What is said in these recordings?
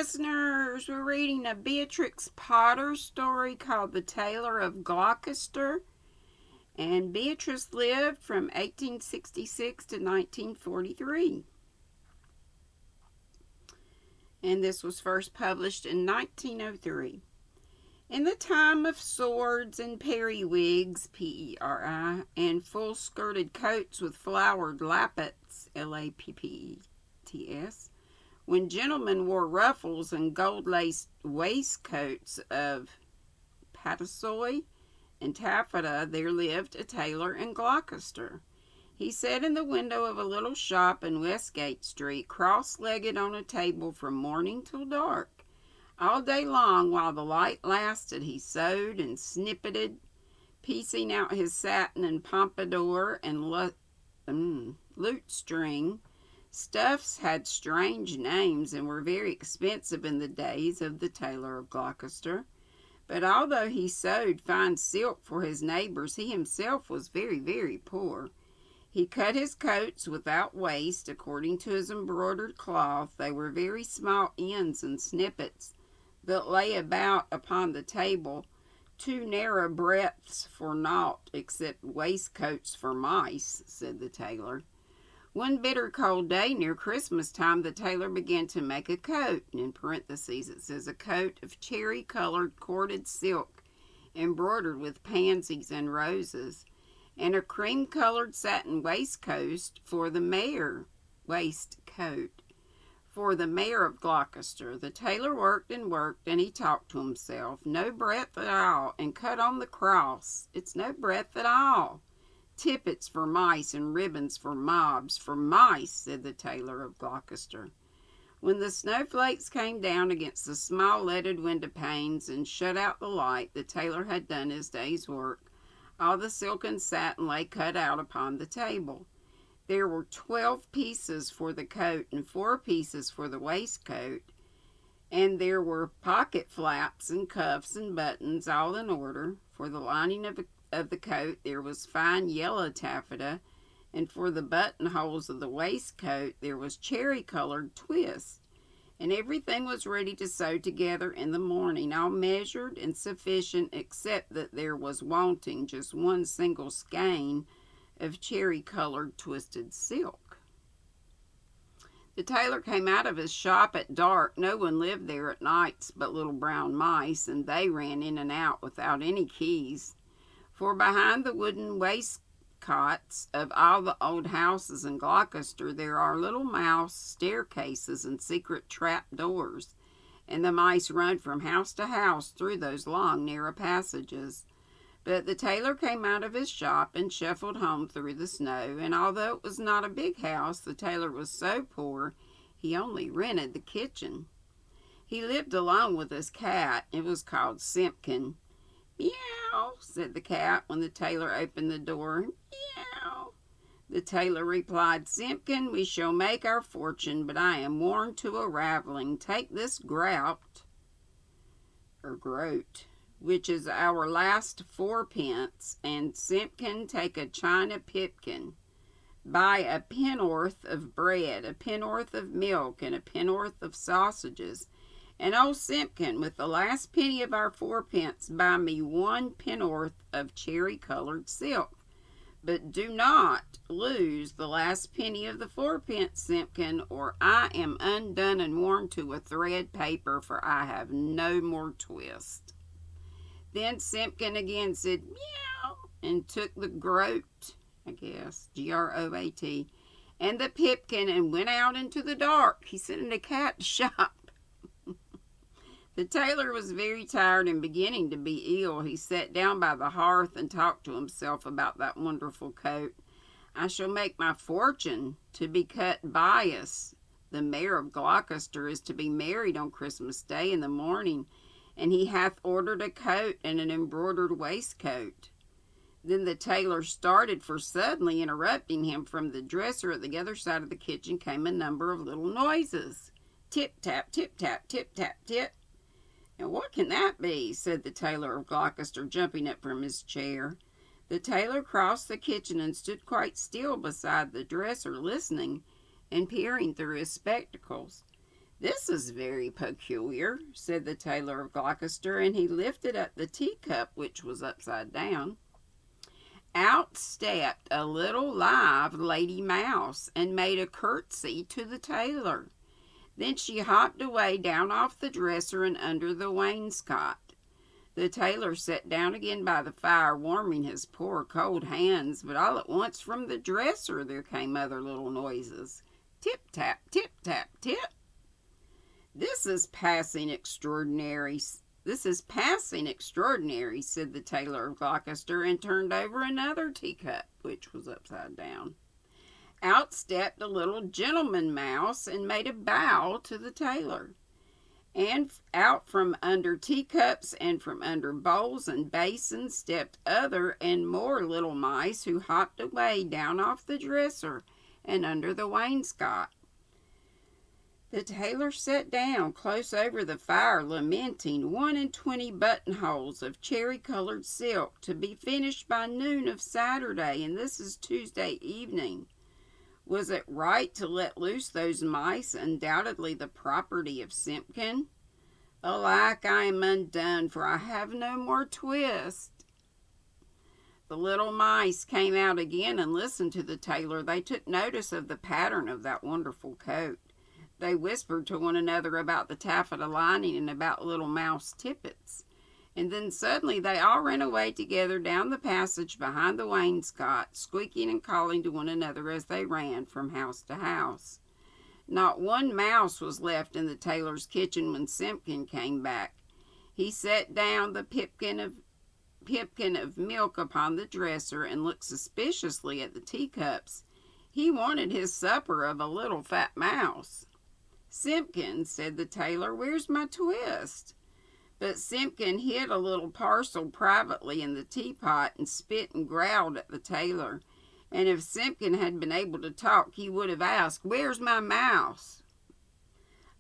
listeners. We're reading a Beatrix Potter story called The Tailor of Gloucester. And Beatrice lived from 1866 to 1943. And this was first published in 1903. In the time of swords and periwigs, P-E-R-I, and full-skirted coats with flowered lappets, L-A-P-P-E-T-S, when gentlemen wore ruffles and gold-laced waistcoats of paduasoy and taffeta, there lived a tailor in Gloucester. He sat in the window of a little shop in Westgate Street, cross-legged on a table from morning till dark. All day long, while the light lasted, he sewed and snippeted, piecing out his satin and pompadour and lute string. Stuffs had strange names and were very expensive in the days of the Tailor of Gloucester. But although he sewed fine silk for his neighbors, he himself was very, very poor. He cut his coats without waste, according to his embroidered cloth. They were very small ends and snippets that lay about upon the table, too narrow breadths for naught except waistcoats for mice, said the tailor. One bitter cold day near Christmas time, the tailor began to make a coat, and in parentheses it says a coat of cherry-colored corded silk, embroidered with pansies and roses, and a cream-colored satin waistcoat for the mayor of Gloucester. The tailor worked, and he talked to himself. No breadth at all, and cut on the cross. It's no breadth at all. Tippets for mice and ribbons for mobs. For mice, said the Tailor of Gloucester. When the snowflakes came down against the small leaded window panes and shut out the light, the tailor had done his day's work. All the silk and satin lay cut out upon the table. There were 12 pieces for the coat and 4 pieces for the waistcoat, and there were pocket flaps and cuffs and buttons, all in order. For the lining of the coat there was fine yellow taffeta, and for the buttonholes of the waistcoat there was cherry-colored twist, and everything was ready to sew together in the morning, all measured and sufficient, except that there was wanting just one single skein of cherry-colored twisted silk. The tailor came out of his shop at dark. No one lived there at nights but little brown mice, and they ran in and out without any keys. For behind the wooden waistcots of all the old houses in Gloucester there are little mouse staircases and secret trap doors, and the mice run from house to house through those long narrow passages. But the tailor came out of his shop and shuffled home through the snow, and although it was not a big house, the tailor was so poor he only rented the kitchen. He lived alone with his cat. It was called Simpkin. "Meow," said the cat when the tailor opened the door. "Meow." The tailor replied, "Simpkin, we shall make our fortune, but I am worn to a ravelling. Take this groat, which is our last 4pence, and Simpkin take a china pipkin. Buy a penn'orth of bread, a penn'orth of milk, and a penn'orth of sausages. And old Simpkin, with the last penny of our 4pence, buy me 1 penn'orth of cherry-colored silk. But do not lose the last penny of the 4pence, Simpkin, or I am undone and worn to a thread paper, for I have no more twist." Then Simpkin again said, "Meow," and took the groat, G-R-O-A-T, and the pipkin, and went out into the dark. He said in the cat shop. The tailor was very tired and beginning to be ill. He sat down by the hearth and talked to himself about that wonderful coat. "I shall make my fortune to be cut bias. The mayor of Gloucester is to be married on Christmas Day in the morning, and he hath ordered a coat and an embroidered waistcoat." Then the tailor started, for suddenly interrupting him from the dresser at the other side of the kitchen came a number of little noises. Tip-tap, tip-tap, tip-tap, tip. "Now what can that be?" said the Tailor of Gloucester, jumping up from his chair. The tailor crossed the kitchen and stood quite still beside the dresser, listening and peering through his spectacles. "This is very peculiar," said the Tailor of Gloucester, and he lifted up the teacup, which was upside down. Out stepped a little live lady mouse and made a curtsy to the tailor. Then she hopped away down off the dresser and under the wainscot. The tailor sat down again by the fire, warming his poor cold hands, but all at once from the dresser there came other little noises. Tip tap, tip tap, tip. This is passing extraordinary, said the Tailor of Gloucester, and turned over another teacup, which was upside down. Out stepped a little gentleman mouse and made a bow to the tailor. And out from under teacups and from under bowls and basins stepped other and more little mice, who hopped away down off the dresser and under the wainscot. The tailor sat down close over the fire, lamenting 21 buttonholes of cherry-colored silk to be finished by noon of Saturday, and this is Tuesday evening. Was it right to let loose those mice, undoubtedly the property of Simpkin? Alack, I am undone, for I have no more twist. The little mice came out again and listened to the tailor. They took notice of the pattern of that wonderful coat. They whispered to one another about the taffeta lining and about little mouse tippets. And then suddenly they all ran away together down the passage behind the wainscot, squeaking and calling to one another as they ran from house to house. Not one mouse was left in the tailor's kitchen when Simpkin came back. He set down the pipkin of milk upon the dresser and looked suspiciously at the teacups. He wanted his supper of a little fat mouse. "Simpkin," said the tailor, "where's my twist?" But Simpkin hid a little parcel privately in the teapot and spit and growled at the tailor. And if Simpkin had been able to talk, he would have asked, "Where's my mouse?"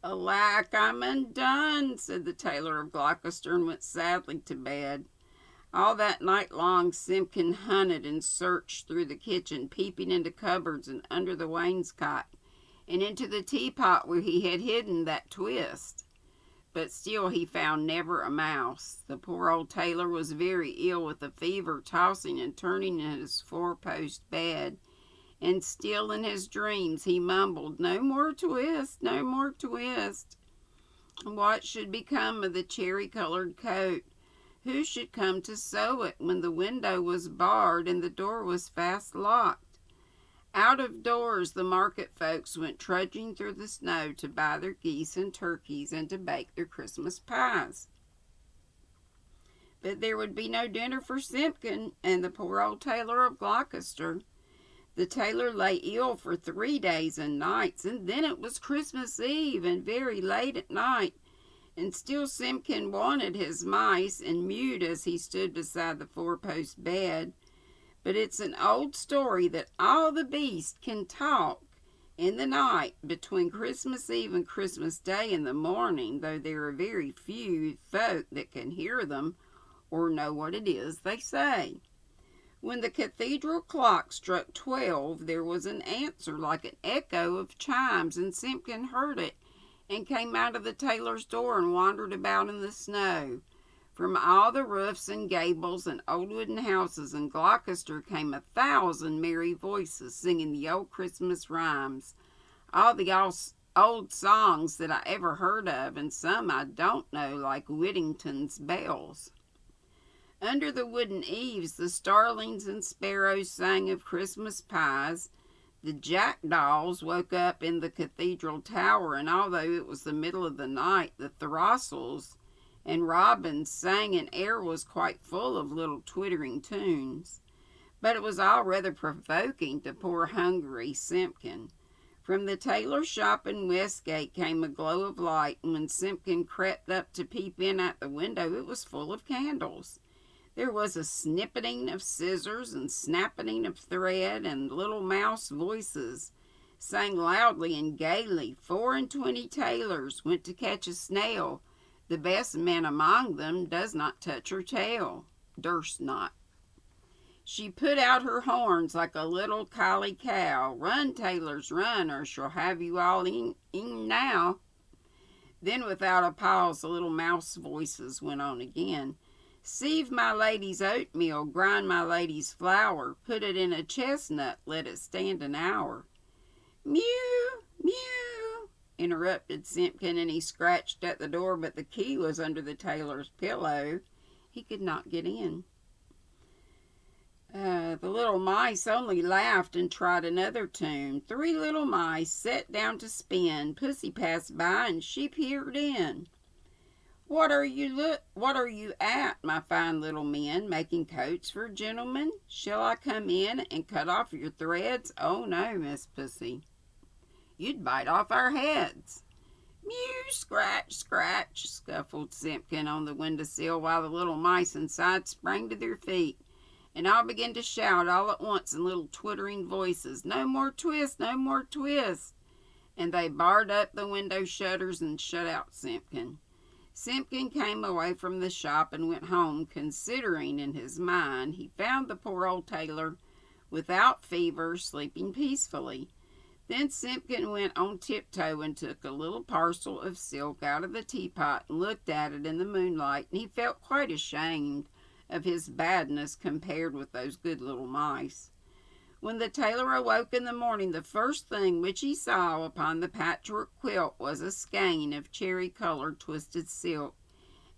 "Alack, I'm undone," said the Tailor of Gloucester, and went sadly to bed. All that night long Simpkin hunted and searched through the kitchen, peeping into cupboards and under the wainscot, and into the teapot where he had hidden that twist. But still he found never a mouse. The poor old tailor was very ill with a fever, tossing and turning in his four-post bed, and still in his dreams he mumbled, "No more twist, no more twist." What should become of the cherry-colored coat? Who should come to sew it when the window was barred and the door was fast locked? Out of doors the market folks went trudging through the snow to buy their geese and turkeys and to bake their Christmas pies. But there would be no dinner for Simpkin and the poor old Tailor of Gloucester. The tailor lay ill for 3 days and nights, and then it was Christmas Eve and very late at night, and still Simpkin wanted his mice and mewed as he stood beside the four-post bed. But it's an old story that all the beasts can talk in the night between Christmas Eve and Christmas Day in the morning, though there are very few folk that can hear them or know what it is they say. When the cathedral clock struck 12, there was an answer like an echo of chimes, and Simpkin heard it and came out of the tailor's door and wandered about in the snow. From all the roofs and gables and old wooden houses in Gloucester came 1,000 merry voices singing the old Christmas rhymes, all the old songs that I ever heard of, and some I don't know, like Whittington's bells. Under the wooden eaves the starlings and sparrows sang of Christmas pies. The jackdaws woke up in the cathedral tower, and although it was the middle of the night, the throstles and robins sang, and air was quite full of little twittering tunes. But it was all rather provoking to poor hungry Simpkin. From the tailor's shop in Westgate came a glow of light, and when Simpkin crept up to peep in at the window, it was full of candles. There was a snippeting of scissors and snapping of thread, and little mouse voices sang loudly and gaily. 24 tailors went to catch a snail. The best man among them does not touch her tail, durst not. She put out her horns like a little collie cow. "Run, tailors, run, or she'll have you all in now." Then, without a pause, the little mouse voices went on again. Sieve my lady's oatmeal, grind my lady's flour, put it in a chestnut, let it stand an hour. Mew, mew, interrupted Simpkin, and he scratched at the door, but the key was under the tailor's pillow. He could not get in. The little mice only laughed and tried another tune. Three little mice sat down to spin. Pussy passed by and she peered in. What are you at, my fine little men, making coats for gentlemen? Shall I come in and cut off your threads? Oh no, Miss Pussy. You'd bite off our heads. Mew, scratch, scratch, scuffled Simpkin on the windowsill, while the little mice inside sprang to their feet, and all began to shout all at once in little twittering voices, No more twist, no more twist. And they barred up the window shutters and shut out Simpkin. Simpkin came away from the shop and went home, considering in his mind he found the poor old tailor without fever, sleeping peacefully. Then Simpkin went on tiptoe and took a little parcel of silk out of the teapot and looked at it in the moonlight, and he felt quite ashamed of his badness compared with those good little mice. When the tailor awoke in the morning, the first thing which he saw upon the patchwork quilt was a skein of cherry-colored twisted silk,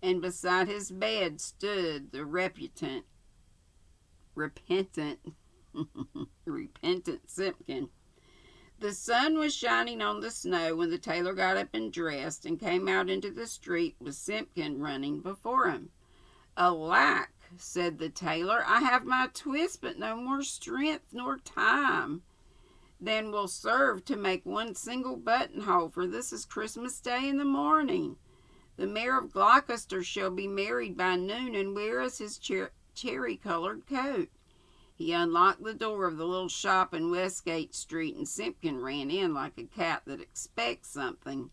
and beside his bed stood the repentant Simpkin. The sun was shining on the snow when the tailor got up and dressed and came out into the street with Simpkin running before him. Alack, said the tailor, I have my twist, but no more strength nor time than will serve to make one single buttonhole, for this is Christmas Day in the morning. The Mayor of Gloucester shall be married by noon, and where is his cherry-colored coat? He unlocked the door of the little shop in Westgate Street, and Simpkin ran in like a cat that expects something.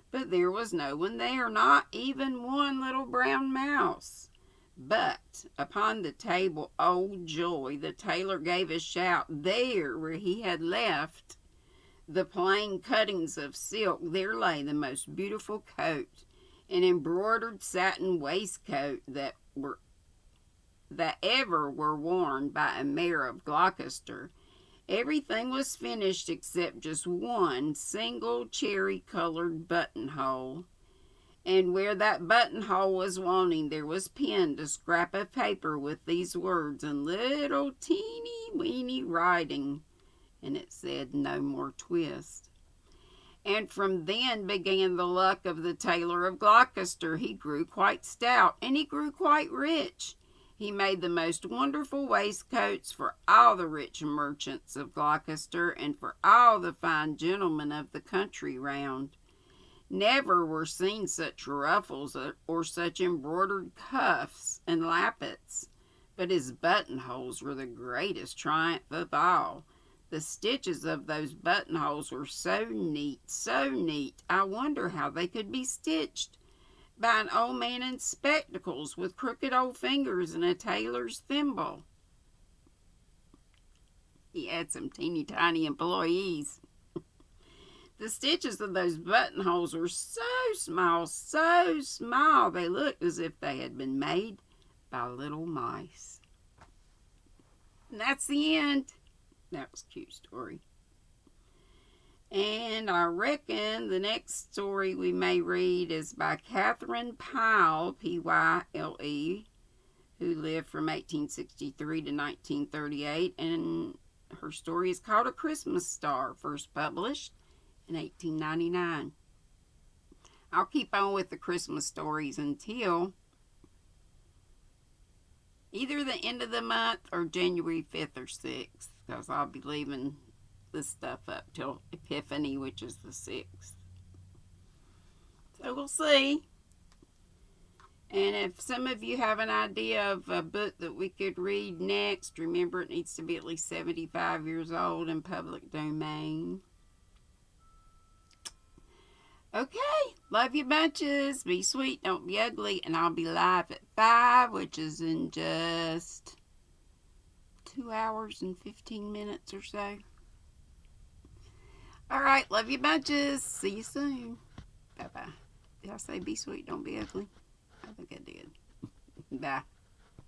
But there was no one there, not even one little brown mouse. But upon the table, oh joy, the tailor gave a shout. There, where he had left the plain cuttings of silk, there lay the most beautiful coat, an embroidered satin waistcoat that ever were worn by a mayor of Gloucester. Everything was finished except just one single cherry-colored buttonhole. And where that buttonhole was wanting, there was pinned a scrap of paper with these words in little teeny-weeny writing, and it said, No more twist. And from then began the luck of the Tailor of Gloucester. He grew quite stout, and he grew quite rich. He made the most wonderful waistcoats for all the rich merchants of Gloucester and for all the fine gentlemen of the country round. Never were seen such ruffles or such embroidered cuffs and lappets, but his buttonholes were the greatest triumph of all. The stitches of those buttonholes were so neat, I wonder how they could be stitched by an old man in spectacles with crooked old fingers and a tailor's thimble. He had some teeny tiny employees. The stitches of those buttonholes were so small, they looked as if they had been made by little mice. And that's the end. That was a cute story. And I reckon the next story we may read is by Catherine Pyle, Pyle, who lived from 1863 to 1938. And her story is called A Christmas Star, first published in 1899. I'll keep on with the Christmas stories until either the end of the month or January 5th or 6th, because I'll be leaving this stuff up till Epiphany, which is the 6th. So we'll see. And if some of you have an idea of a book that we could read next, remember it needs to be at least 75 years old in public domain. Okay, love you bunches. Be sweet, don't be ugly. And I'll be live at 5, which is in just 2 hours and 15 minutes or so. All right, love you bunches. See you soon. Bye-bye. I say be sweet, don't be ugly? I think I did. Bye.